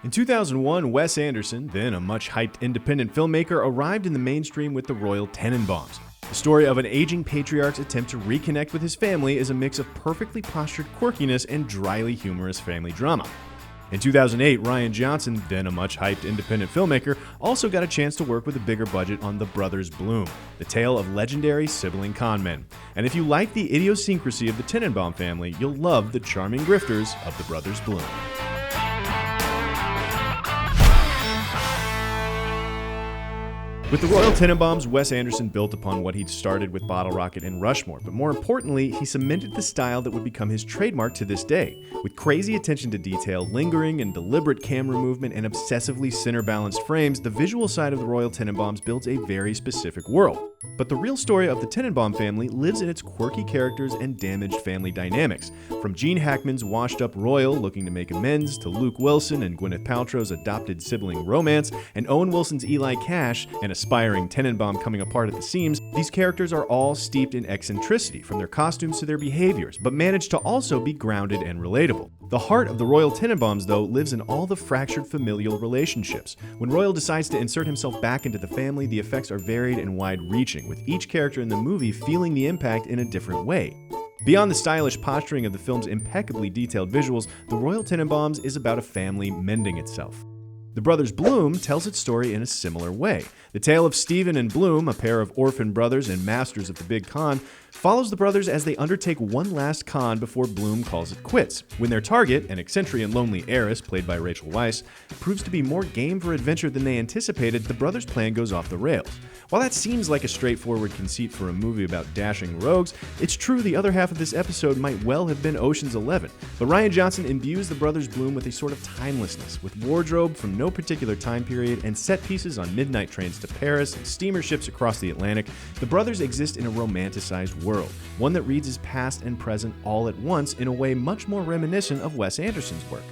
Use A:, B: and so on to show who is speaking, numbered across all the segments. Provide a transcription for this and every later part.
A: In 2001, Wes Anderson, then a much-hyped independent filmmaker, arrived in the mainstream with the Royal Tenenbaums. The story of an aging patriarch's attempt to reconnect with his family is a mix of perfectly postured quirkiness and dryly humorous family drama. In 2008, Rian Johnson, then a much-hyped independent filmmaker, also got a chance to work with a bigger budget on The Brothers Bloom, the tale of legendary sibling conmen. And if you like the idiosyncrasy of the Tenenbaum family, you'll love the charming grifters of The Brothers Bloom. With the Royal Tenenbaums, Wes Anderson built upon what he'd started with Bottle Rocket and Rushmore, but more importantly, he cemented the style that would become his trademark to this day. With crazy attention to detail, lingering and deliberate camera movement, and obsessively center-balanced frames, the visual side of the Royal Tenenbaums builds a very specific world. But the real story of the Tenenbaum family lives in its quirky characters and damaged family dynamics. From Gene Hackman's washed-up royal looking to make amends, to Luke Wilson and Gwyneth Paltrow's adopted sibling romance, and Owen Wilson's Eli Cash, an aspiring Tenenbaum coming apart at the seams, these characters are all steeped in eccentricity, from their costumes to their behaviors, but manage to also be grounded and relatable. The heart of the Royal Tenenbaums, though, lives in all the fractured familial relationships. When Royal decides to insert himself back into the family, the effects are varied and wide-reaching, with each character in the movie feeling the impact in a different way. Beyond the stylish posturing of the film's impeccably detailed visuals, the Royal Tenenbaums is about a family mending itself. The Brothers Bloom tells its story in a similar way. The tale of Stephen and Bloom, a pair of orphan brothers and masters of the big con, follows the brothers as they undertake one last con before Bloom calls it quits. When their target, an eccentric and lonely heiress played by Rachel Weisz, proves to be more game for adventure than they anticipated, the brothers' plan goes off the rails. While that seems like a straightforward conceit for a movie about dashing rogues, it's true the other half of this episode might well have been Ocean's 11. But Rian Johnson imbues the Brothers Bloom with a sort of timelessness, with wardrobe from no particular time period and set pieces on midnight trains to Paris and steamer ships across the Atlantic. The brothers exist in a romanticized world, one that reads as past and present all at once in a way much more reminiscent of Wes Anderson's work.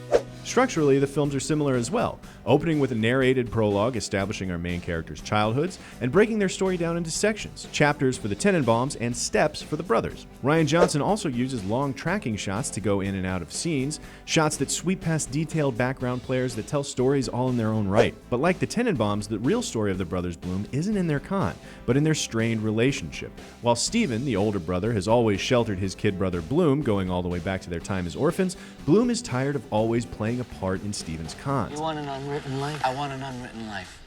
A: Structurally, the films are similar as well, opening with a narrated prologue establishing our main characters' childhoods and breaking their story down into sections, chapters for the Tenenbaums and steps for the brothers. Rian Johnson also uses long tracking shots to go in and out of scenes, shots that sweep past detailed background players that tell stories all in their own right. But like the Tenenbaums, the real story of the Brothers Bloom isn't in their con, but in their strained relationship. While Stephen, the older brother, has always sheltered his kid brother Bloom, going all the way back to their time as orphans, Bloom is tired of always playing a part in Stephen's cons.
B: You want an unwritten life? I want an unwritten life.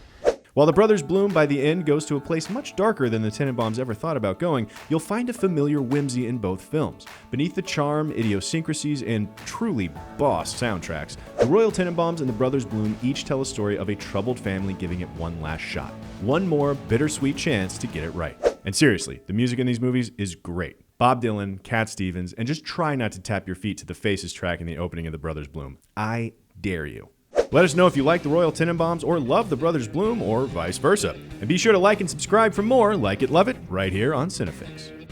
A: While the Brothers Bloom by the end goes to a place much darker than the Tenenbaums ever thought about going, you'll find a familiar whimsy in both films. Beneath the charm, idiosyncrasies, and truly boss soundtracks, the Royal Tenenbaums and the Brothers Bloom each tell a story of a troubled family giving it one last shot. One more bittersweet chance to get it right. And seriously, the music in these movies is great. Bob Dylan, Cat Stevens, and just try not to tap your feet to the Faces track in the opening of The Brothers Bloom. I dare you. Let us know if you like the Royal Tenenbaums or love the Brothers Bloom or vice versa. And be sure to like and subscribe for more Like It Love It right here on Cinefix.